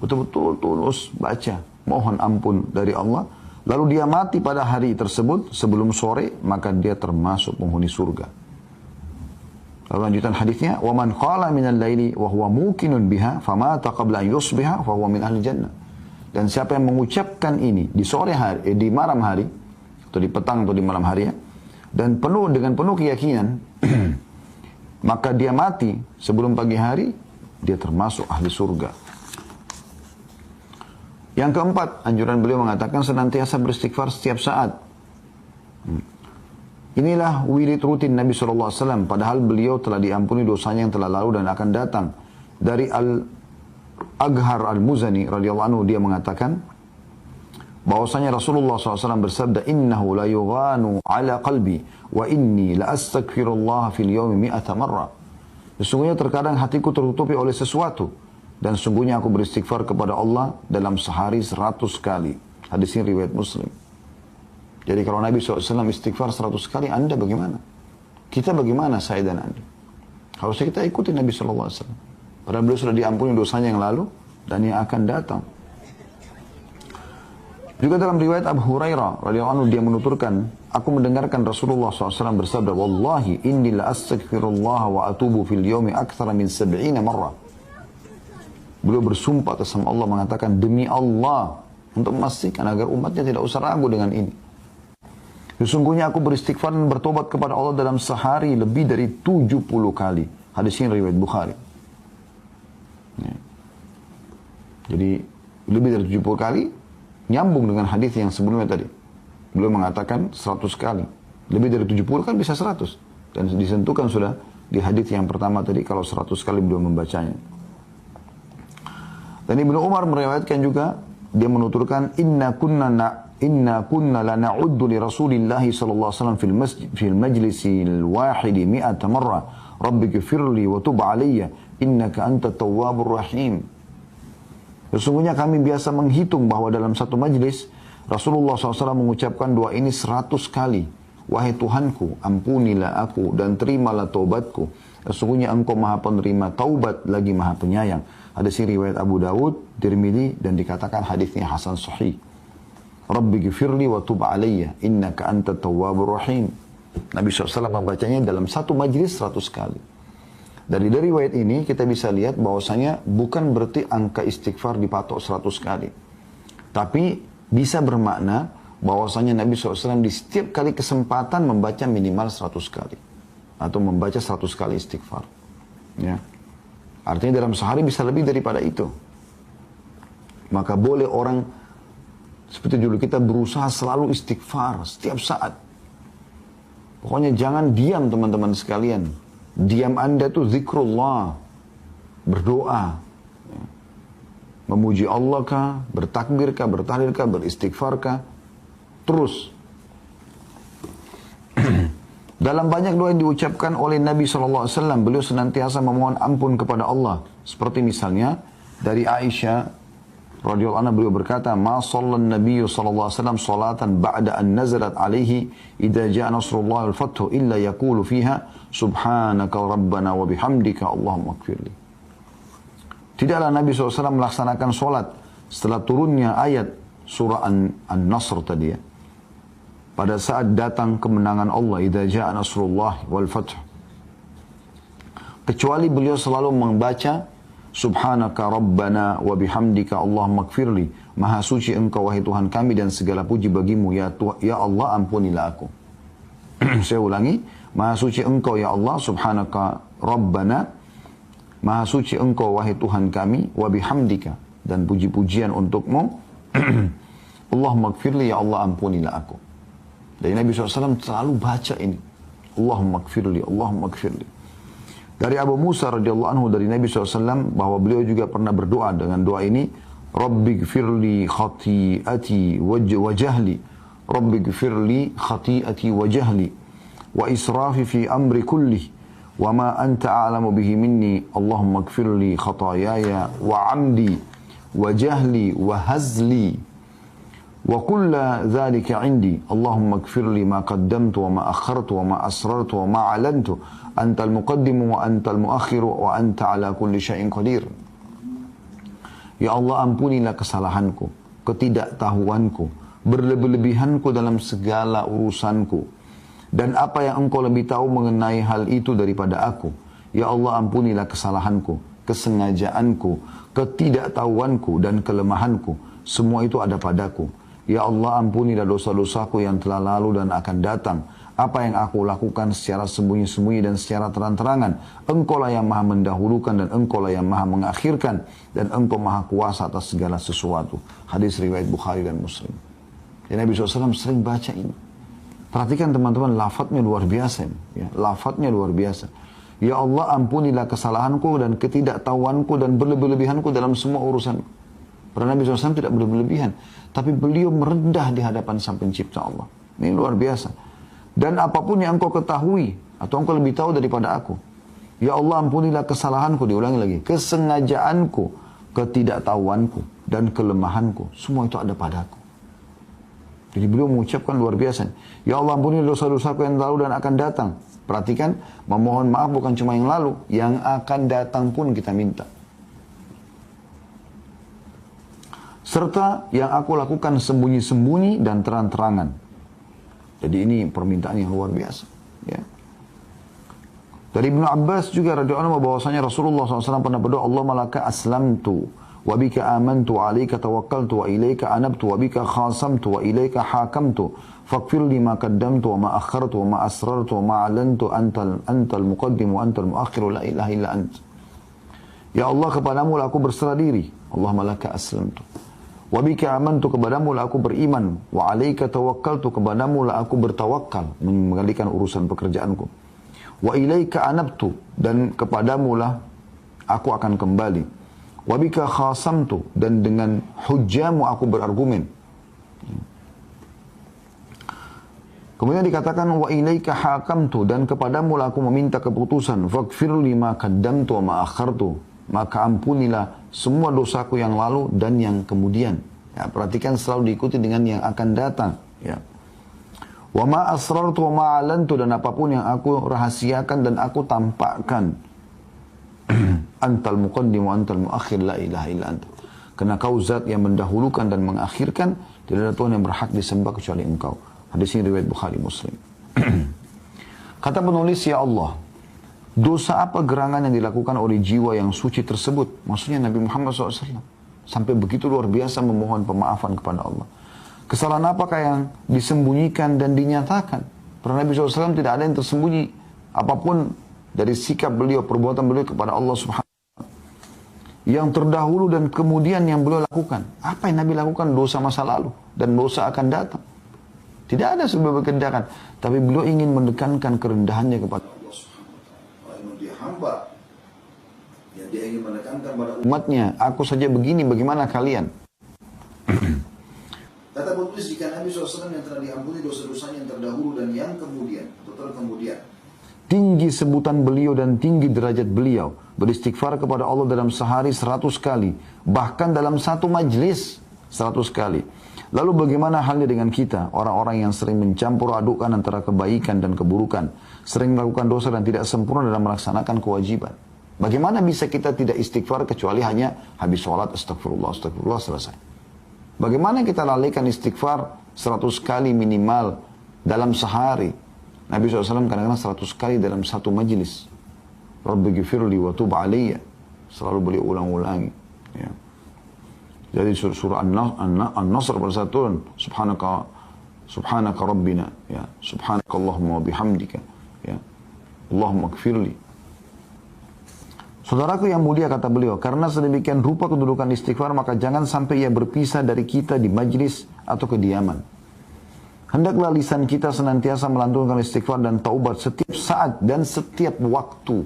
betul-betul tulus baca, mohon ampun dari Allah, lalu dia mati pada hari tersebut sebelum sore, maka dia termasuk penghuni surga. Lalu lanjutan hadisnya, wa man qala minal laili wa huwa muqinun biha famata qabla an yusbiha fa huwa min ahli jannah. Dan siapa yang mengucapkan ini di sore hari, di malam hari, atau di petang atau di malam hari ya, dan dengan penuh keyakinan, maka dia mati sebelum pagi hari, dia termasuk ahli surga. Yang keempat, anjuran beliau mengatakan senantiasa beristighfar setiap saat. Inilah wirid rutin Nabi SAW, padahal beliau telah diampuni dosanya yang telah lalu dan akan datang. Dari Al-Aghar Al-Muzani radhiyallahu anhu, dia mengatakan, bahwasanya Rasulullah SAW bersabda, innahu la yughanu ala qalbi wa inni la astaghfirullah fil yawmi mi'ata marrah. Sesungguhnya terkadang hatiku tertutupi oleh sesuatu dan sungguhnya aku beristighfar kepada Allah dalam sehari 100 kali. Hadis ini riwayat Muslim. Jadi kalau Nabi SAW istighfar 100 kali, Anda bagaimana? Kita bagaimana, saya dan Anda? Harusnya kita ikuti Nabi SAW. Padahal beliau sudah diampuni dosanya yang lalu dan yang akan datang. Juga dalam riwayat Abu Hurairah radhiyallahu anhu dia menuturkan, aku mendengarkan Rasulullah SAW bersabda, wallahi inni la astaghfirullah wa atubu fil yawmi akthara min 70 marrah. Beliau bersumpah atas nama Allah mengatakan, demi Allah, untuk memastikan agar umatnya tidak usah ragu dengan ini. Sesungguhnya aku beristighfar dan bertobat kepada Allah dalam sehari lebih dari 70 kali. Hadis ini riwayat Bukhari. Ya. Jadi lebih dari 70 kali nyambung dengan hadis yang sebelumnya tadi. Beliau mengatakan 100 kali. Lebih dari 70 kan bisa 100. Dan disentuhkan sudah di hadis yang pertama tadi kalau 100 kali beliau membacanya. Dan Ibnu Umar meriwayatkan juga, dia menuturkan, inna kunna la na'uddu li Rasulillahi sallallahu alaihi wasallam fil majlisil wahidi mi'ata marrah. Rabbi gfirli wa tub alayya innaka anta tawwabur rahim. Sesungguhnya kami biasa menghitung bahwa dalam satu majlis Rasulullah SAW mengucapkan doa ini 100 kali. Wahai Tuhanku, ampunilah aku dan terimalah taubatku. Sesungguhnya engkau maha penerima taubat lagi maha penyayang. Hadis riwayat Abu Dawud, Tirmidzi dan dikatakan hadisnya hasan sahih. Rabbi gfirli wa tub alayya innaka anta tawwabur rahim. Nabi SAW membacanya dalam satu majlis 100 kali. Dari riwayat ini kita bisa lihat bahwasanya bukan berarti angka istighfar dipatok 100 kali. Tapi bisa bermakna bahwasanya Nabi SAW di setiap kali kesempatan membaca minimal 100 kali. Atau membaca 100 kali istighfar. Ya. Artinya dalam sehari bisa lebih daripada itu. Maka boleh orang seperti dulu kita berusaha selalu istighfar setiap saat. Pokoknya jangan diam teman-teman sekalian. Diam Anda itu zikrullah, berdoa, memuji Allah kah, bertakbir kah, bertahlil kah, beristighfar kah, terus. Dalam banyak doa yang diucapkan oleh Nabi SAW, beliau senantiasa memohon ampun kepada Allah. Seperti misalnya dari Aisyah radhiyallahu anha, beliau berkata, ma sallan nabiyyu sallallahu alaihi wasallam salatan ba'da an nazalat alaihi idza jaa nasrullah wal fathu illa yaqulu fiha subhanaka rabbana wa bihamdika allahumma ighfirli. Tidaklah Nabi SAW melaksanakan solat setelah turunnya ayat surah An-Nasr tadi ya. Pada saat datang kemenangan Allah, idza jaa nasrullah wal fathu, kecuali beliau selalu membaca subhanaka rabbana wa bihamdika allahumma ighfirli. Maha suci engkau wahai Tuhan kami dan segala puji bagimu ya Allah, ampunilah aku. Saya ulangi, maha suci engkau ya Allah, subhanaka rabbana, maha suci engkau wahai Tuhan kami, wa bihamdika, dan puji-pujian untukmu. Allahumma ighfirli, ya Allah ampunilah aku. Dari Nabi SAW selalu baca ini, Allahumma ighfirli, Allahumma ighfirli. Dari Abu Musa radhiyallahu anhu dari Nabi SAW bahwa beliau juga pernah berdoa dengan doa ini, Rabbi gfirli khati'ati wa jahli, Rabbi gfirli khati'ati wa jahli, wa israfi fi amri kulli, wa ma anta a'lamu bihi minni, Allahumma gfirli khatayaya wa amdi, wa jahli wa hazli, wa kulla dhalika indi, Allahumma gfirli ma qaddamtu wa ma akhartu wa ma asrartu wa ma alantu, antal muqaddimu wa antal muakhiru wa anta ala kulli syai'in qadir. Ya Allah, ampunilah kesalahanku, ketidaktahuanku, berlebih-lebihanku dalam segala urusanku, dan apa yang engkau lebih tahu mengenai hal itu daripada aku. Ya Allah, ampunilah kesalahanku, kesengajaanku, ketidaktahuanku dan kelemahanku, semua itu ada padaku. Ya Allah, ampunilah dosa-dosaku yang telah lalu dan akan datang. Apa yang aku lakukan secara sembunyi-sembunyi dan secara terang-terangan. Engkau lah yang maha mendahulukan dan engkau lah yang maha mengakhirkan. Dan engkau maha kuasa atas segala sesuatu. Hadis riwayat Bukhari dan Muslim. Dan Nabi SAW sering baca ini. Perhatikan teman-teman, lafadznya luar biasa. Ya, lafadznya luar biasa. Ya Allah, ampunilah kesalahanku dan ketidaktahuanku dan berlebih-lebihanku dalam semua urusanku. Karena Nabi SAW tidak berlebihan. Tapi beliau merendah di hadapan sang pencipta Allah. Ini luar biasa. Dan apapun yang engkau ketahui, atau engkau lebih tahu daripada aku. Ya Allah, ampunilah kesalahanku, diulangi lagi. Kesengajaanku, ketidaktahuanku, dan kelemahanku. Semua itu ada padaku. Jadi beliau mengucapkan luar biasa. Ya Allah, ampunilah dosa-dosaku yang lalu dan akan datang. Perhatikan, memohon maaf bukan cuma yang lalu, yang akan datang pun kita minta. Serta yang aku lakukan sembunyi-sembunyi dan terang-terangan. Jadi ini permintaan yang luar biasa. Ya. Dari Ibnu Abbas juga radhiyallahu anhu bahwasanya Rasulullah SAW pernah berdoa, Allahumma laka aslamtu wa bika amantu wa alaika tawakkaltu wa ilaika anabtu wa bika khasamtu wa ilaika hakamtu faghfir li ma qaddamtu wa ma akhartu wa ma asrartu wa ma alantu antal muqaddim wa antal muakhir la ilaha illa ant. Ya Allah, kepadamu lah aku berserah diri. Allahumma laka aslamtu wa bika amantu, kepadamu lah aku beriman, wa alaika tawakkaltu, kepadamu lah aku bertawakal mengendalikan urusan pekerjaanku, wa ilaika anabtu, dan kepadamu lah aku akan kembali, wa bika khasamtu, dan dengan hujjamu aku berargumen. Kemudian dikatakan wa ilaika hakamtu, dan kepadamu lah aku meminta keputusan, faghfir lima qaddamtu wa ma akhartu, maka ampunilah semua dosaku yang lalu dan yang kemudian. Ya, perhatikan selalu diikuti dengan yang akan datang. Ya. Wa ma asrartu wa ma alantu, dan apapun yang aku rahasiakan dan aku tampakkan. Antal muqaddim wa antal muakhir la ilaha illa anta. Karena kau zat yang mendahulukan dan mengakhirkan, tidak ada Tuhan yang berhak disembah kecuali engkau. Hadis ini riwayat Bukhari Muslim. Kata penulis, ya Allah, dosa apa gerangan yang dilakukan oleh jiwa yang suci tersebut? Maksudnya Nabi Muhammad SAW. Sampai begitu luar biasa memohon pemaafan kepada Allah. Kesalahan apakah yang disembunyikan dan dinyatakan? Karena Nabi SAW tidak ada yang tersembunyi. Apapun dari sikap beliau, perbuatan beliau kepada Allah Subhanahu wa Ta'ala. Yang terdahulu dan kemudian yang beliau lakukan. Apa yang Nabi lakukan? Dosa masa lalu. Dan dosa akan datang. Tidak ada sebab kehendakan. Tapi beliau ingin mendekankan kerendahannya kepada Allah Subhanahu wa Ta'ala. Kalau dia hamba, ya dia ingin menekankan pada umatnya, aku saja begini, bagaimana kalian? Kata penulis, jika Nabi SAW yang telah diampuni dosa-dosanya yang terdahulu dan yang kemudian, atau terkemudian, tinggi sebutan beliau dan tinggi derajat beliau, beristighfar kepada Allah dalam sehari 100 kali, bahkan dalam satu majlis 100 kali. Lalu bagaimana halnya dengan kita, orang-orang yang sering mencampur adukkan antara kebaikan dan keburukan, sering melakukan dosa dan tidak sempurna dalam melaksanakan kewajiban? Bagaimana bisa kita tidak istighfar kecuali hanya habis sholat, astagfirullah, astagfirullah, selesai? Bagaimana kita lalaikan istighfar 100 kali minimal dalam sehari? Nabi SAW kadang-kadang 100 kali dalam satu majlis. Rabbi ghifirli wa tub aliyya. Selalu beliau ulang-ulangi. Ya. Jadi surah An-Nasr pada saat turun, Subhanaka Rabbina, ya, Subhanaka Allahumma wa bihamdika, ya, Allahumma ghfirli. Saudaraku yang mulia, kata beliau, karena sedemikian rupa kedudukan istighfar, maka jangan sampai ia berpisah dari kita di majlis atau kediaman. Hendaklah lisan kita senantiasa melantunkan istighfar dan taubat setiap saat dan setiap waktu.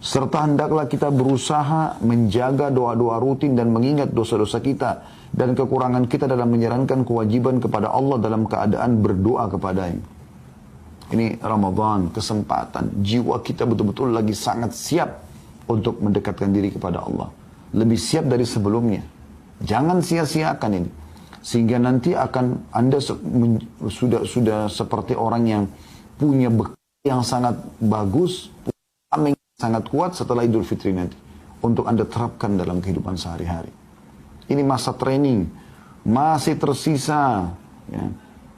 Serta hendaklah kita berusaha menjaga doa-doa rutin dan mengingat dosa-dosa kita dan kekurangan kita dalam menjalankan kewajiban kepada Allah dalam keadaan berdoa kepadanya. Ini Ramadan, kesempatan. Jiwa kita betul-betul lagi sangat siap untuk mendekatkan diri kepada Allah. Lebih siap dari sebelumnya. Jangan sia-siakan ini. Sehingga nanti akan Anda sudah seperti orang yang punya bekal yang sangat bagus, punya sangat kuat setelah Idul Fitri nanti. Untuk Anda terapkan dalam kehidupan sehari-hari. Ini masa training. Masih tersisa. Ya,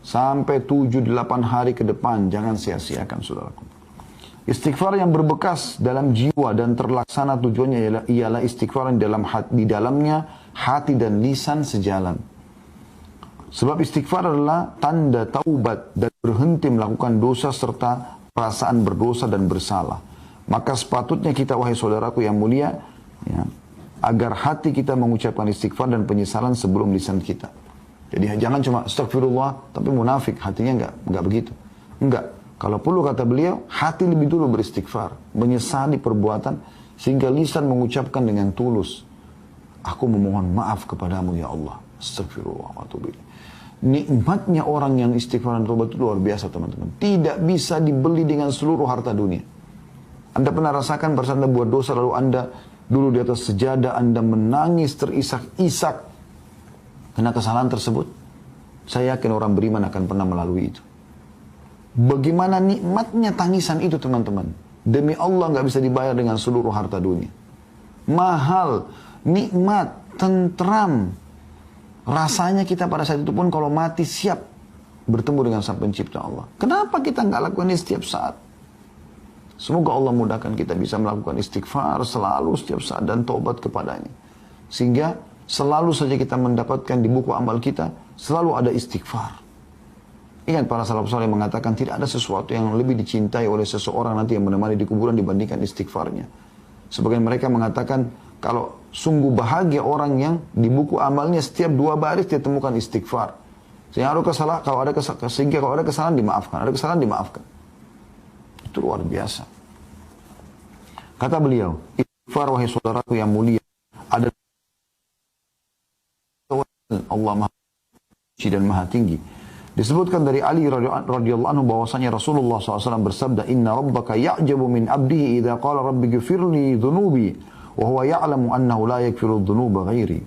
sampai 7-8 hari ke depan. Jangan sia-siakan, saudaraku. Istighfar yang berbekas dalam jiwa dan terlaksana tujuannya ialah istighfar yang di dalamnya hati dan lisan sejalan. Sebab istighfar adalah tanda taubat dan berhenti melakukan dosa serta perasaan berdosa dan bersalah. Maka sepatutnya kita, wahai saudaraku yang mulia, ya, agar hati kita mengucapkan istighfar dan penyesalan sebelum lisan kita. Jadi jangan cuma astagfirullah tapi munafik, hatinya enggak begitu. Enggak. Kalau perlu, kata beliau, hati lebih dulu beristighfar, menyesali perbuatan sehingga lisan mengucapkan dengan tulus. Aku memohon maaf kepadamu ya Allah. Astagfirullah wa atubu ilaih. Nikmatnya orang yang istighfar dan tobat itu luar biasa teman-teman. Tidak bisa dibeli dengan seluruh harta dunia. Anda pernah rasakan pada saat Anda buat dosa lalu Anda dulu di atas sejadah Anda menangis terisak-isak karena kesalahan tersebut? Saya yakin orang beriman akan pernah melalui itu. Bagaimana nikmatnya tangisan itu teman-teman. Demi Allah nggak bisa dibayar dengan seluruh harta dunia. Mahal, nikmat, tentram. Rasanya kita pada saat itu pun kalau mati siap bertemu dengan Sang Pencipta Allah. Kenapa kita nggak lakukan ini setiap saat? Semoga Allah mudahkan kita bisa melakukan istighfar selalu setiap saat dan taubat kepadanya. Sehingga selalu saja kita mendapatkan di buku amal kita, selalu ada istighfar. Ingat para salaf saleh mengatakan tidak ada sesuatu yang lebih dicintai oleh seseorang nanti yang menemani di kuburan dibandingkan istighfarnya. Sebagian mereka mengatakan kalau sungguh bahagia orang yang di buku amalnya setiap 2 baris dia temukan istighfar. Sehingga kalau ada kesalahan dimaafkan, ada kesalahan dimaafkan. Itu luar biasa. Kata beliau, istighfar wahai saudaraku yang mulia, ada Allah Maha Suci dan Maha Tinggi. Disebutkan dari Ali radhiyallahu anhu bahwasanya Rasulullah SAW bersabda, Inna rabbaka ya'jabu min abdihi idha qala rabbi gfirli dhunubi. Wa ya'lamu annahu la yakfiru dhunuba ghairi.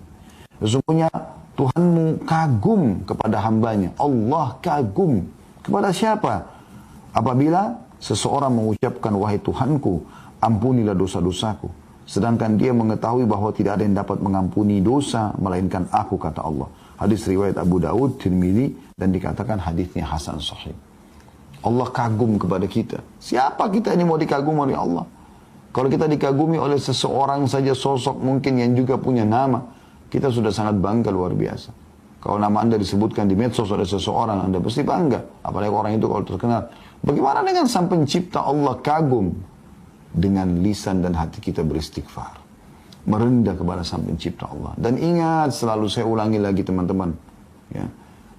Sesungguhnya Tuhanmu kagum kepada hambanya. Allah kagum kepada siapa? Apabila seseorang mengucapkan wahai Tuhanku, ampunilah dosa-dosaku. Sedangkan dia mengetahui bahwa tidak ada yang dapat mengampuni dosa melainkan aku, kata Allah. Hadis riwayat Abu Daud, Tirmidzi, dan dikatakan hadisnya hasan sahih. Allah kagum kepada kita. Siapa kita ini mau dikagumi oleh Allah? Kalau kita dikagumi oleh seseorang saja sosok mungkin yang juga punya nama, kita sudah sangat bangga luar biasa. Kalau nama Anda disebutkan di medsos oleh seseorang, Anda pasti bangga. Apalagi orang itu kalau terkenal. Bagaimana dengan Sang Pencipta Allah kagum dengan lisan dan hati kita beristighfar. Merendah kepada Sang Pencipta Allah. Dan ingat, selalu saya ulangi lagi teman-teman. Ya.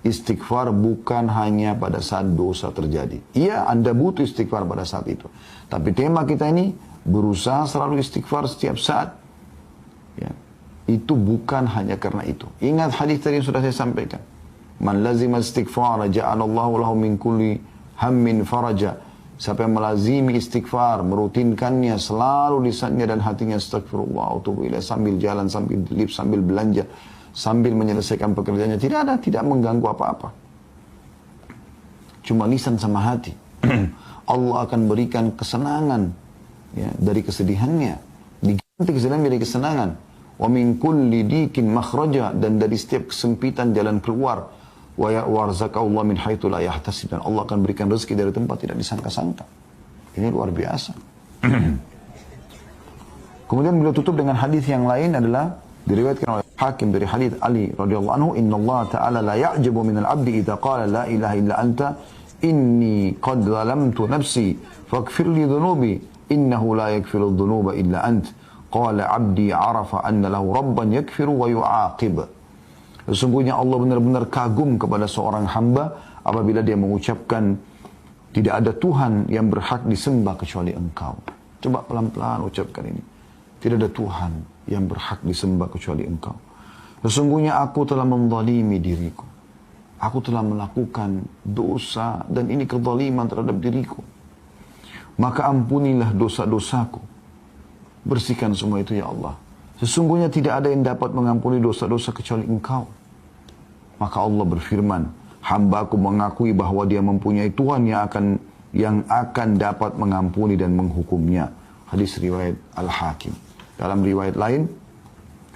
Istighfar bukan hanya pada saat dosa terjadi. Iya, Anda butuh istighfar pada saat itu. Tapi tema kita ini, berusaha selalu istighfar setiap saat. Ya. Itu bukan hanya karena itu. Ingat hadis tadi yang sudah saya sampaikan. Man lazima istighfar ja'alallahu lahu min kulli hammin faraja. Siapa yang melazimi istighfar, merutinkannya selalu lisannya dan hatinya astagfirullah, atubu ilaih, sambil jalan, sambil lip, sambil belanja, sambil menyelesaikan pekerjaannya. Tidak mengganggu apa-apa. Cuma lisan sama hati. Allah akan berikan kesenangan ya, dari kesedihannya. Diganti kesedihan menjadi kesenangan. Wa min kulli dikin makhraja, dan dari setiap kesempitan jalan keluar. Wa warzaqallahu min haitsu la yahtasib, dan Allah akan berikan rezeki dari tempat tidak disangka-sangka. Ini luar biasa. Kemudian beliau tutup dengan hadis yang lain adalah diriwayatkan oleh Hakim dari hadis Ali radhiyallahu anhu, innallaha ta'ala la ya'jabu min al-'abdi idza qala la ilaha illa anta inni qad zalamtu nafsi faghfir li dhunubi innahu la yaghfiru dhunuba illa ant. Qala 'abdi 'arafa anna lahu rabban yaghfiru wa yu'aqib. Sesungguhnya Allah benar-benar kagum kepada seorang hamba apabila dia mengucapkan tidak ada Tuhan yang berhak disembah kecuali Engkau. Coba pelan-pelan ucapkan ini. Tidak ada Tuhan yang berhak disembah kecuali Engkau. Sesungguhnya aku telah menzalimi diriku. Aku telah melakukan dosa dan ini kezaliman terhadap diriku. Maka ampunilah dosa-dosaku. Bersihkan semua itu ya Allah. Sesungguhnya tidak ada yang dapat mengampuni dosa-dosa kecuali Engkau. Maka Allah berfirman, hamba-Ku mengakui bahwa dia mempunyai Tuhan yang akan dapat mengampuni dan menghukumnya. Hadis riwayat Al-Hakim. Dalam riwayat lain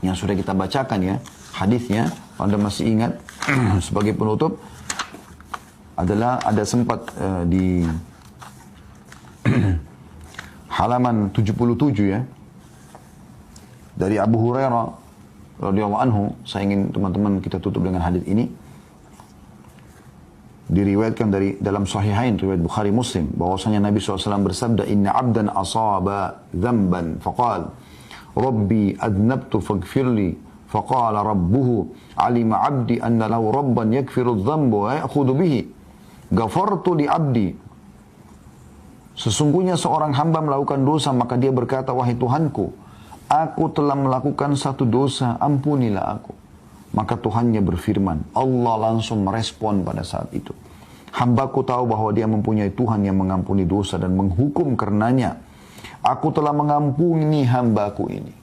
yang sudah kita bacakan ya, hadisnya, Anda masih ingat sebagai penutup adalah ada sempat di halaman 77 ya. Dari Abu Hurairah radhiyallahu anhu, saya ingin teman-teman kita tutup dengan hadis ini. Diriwayatkan dari dalam Sahihain riwayat Bukhari Muslim bahwasanya Nabi SAW bersabda, Inna abdan asaba dhanban faqala Rabbi adnabtu faghfirli faqala rabbuhu alima abdi anna lahu rabban yakfiru dhanba wa ya'khudhu bihi ghafartu li abdi. Sesungguhnya seorang hamba melakukan dosa maka dia berkata, wahai Tuhanku, aku telah melakukan satu dosa, ampunilah aku. Maka Tuhannya berfirman, Allah langsung merespon pada saat itu. Hambaku tahu bahwa dia mempunyai Tuhan yang mengampuni dosa dan menghukum karenanya. Aku telah mengampuni hambaku ini.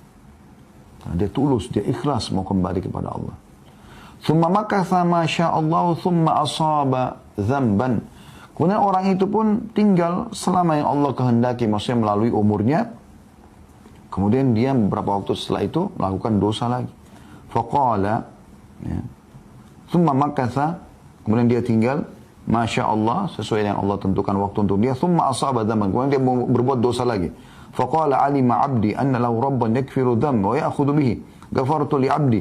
Nah, dia tulus, dia ikhlas mau kembali kepada Allah. Thumma makatha ma sya'allahu thumma asaba dzamban. Kemudian orang itu pun tinggal selama yang Allah kehendaki, maksudnya melalui umurnya. Kemudian dia beberapa waktu setelah itu melakukan dosa lagi. Faqala, ya. Thumma makatha, kemudian dia tinggal, Masya Allah, sesuai yang Allah tentukan waktu untuk dia. Thumma asaba dzamban, kemudian dia berbuat dosa lagi. Faqala alima abdi anna lahu rabban yakfiru dzam wa ya'khudhu bihi. Ghafartu li abdi.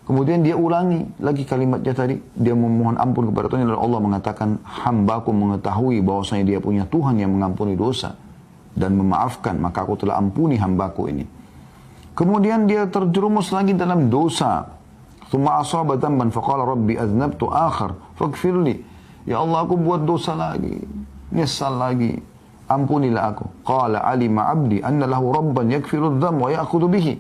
Kemudian dia ulangi lagi kalimatnya tadi. Dia memohon ampun kepada Tuhan. Lalu Allah mengatakan, hambaku mengetahui bahwasanya dia punya Tuhan yang mengampuni dosa dan memaafkan. Maka aku telah ampuni hambaku ini. Kemudian dia terjerumus lagi dalam dosa. Thumma asaba dzamban faqala rabbi aznabtu akhar faghfirli. Ya Allah, aku buat dosa lagi. Nyesal lagi. Ampunilah aku. Qala alima abdi anna lahu rabban yakfiru dzam wa ya'khudhu bihi.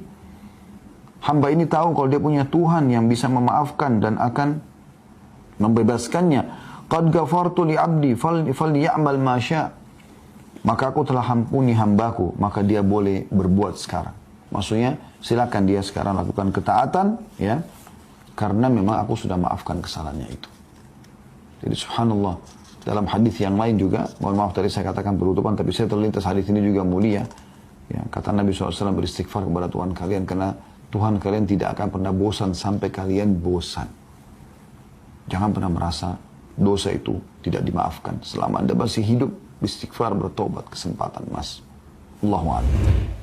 Hamba ini tahu kalau dia punya Tuhan yang bisa memaafkan dan akan membebaskannya. Qad ghafartu li abdi faly'amal ma syaa. Maka aku telah ampuni hambaku, maka dia boleh berbuat sekarang. Maksudnya silakan dia sekarang lakukan ketaatan, ya. Karena memang aku sudah maafkan kesalahannya itu. Jadi subhanallah, dalam hadis yang lain juga, mohon maaf tadi saya katakan penutupan, tapi saya terlintas hadis ini juga mulia. Ya, kata Nabi SAW, beristighfar kepada Tuhan kalian, karena Tuhan kalian tidak akan pernah bosan sampai kalian bosan. Jangan pernah merasa dosa itu tidak dimaafkan. Selama Anda masih hidup, beristighfar, bertobat, kesempatan mas. Allahu a'lam.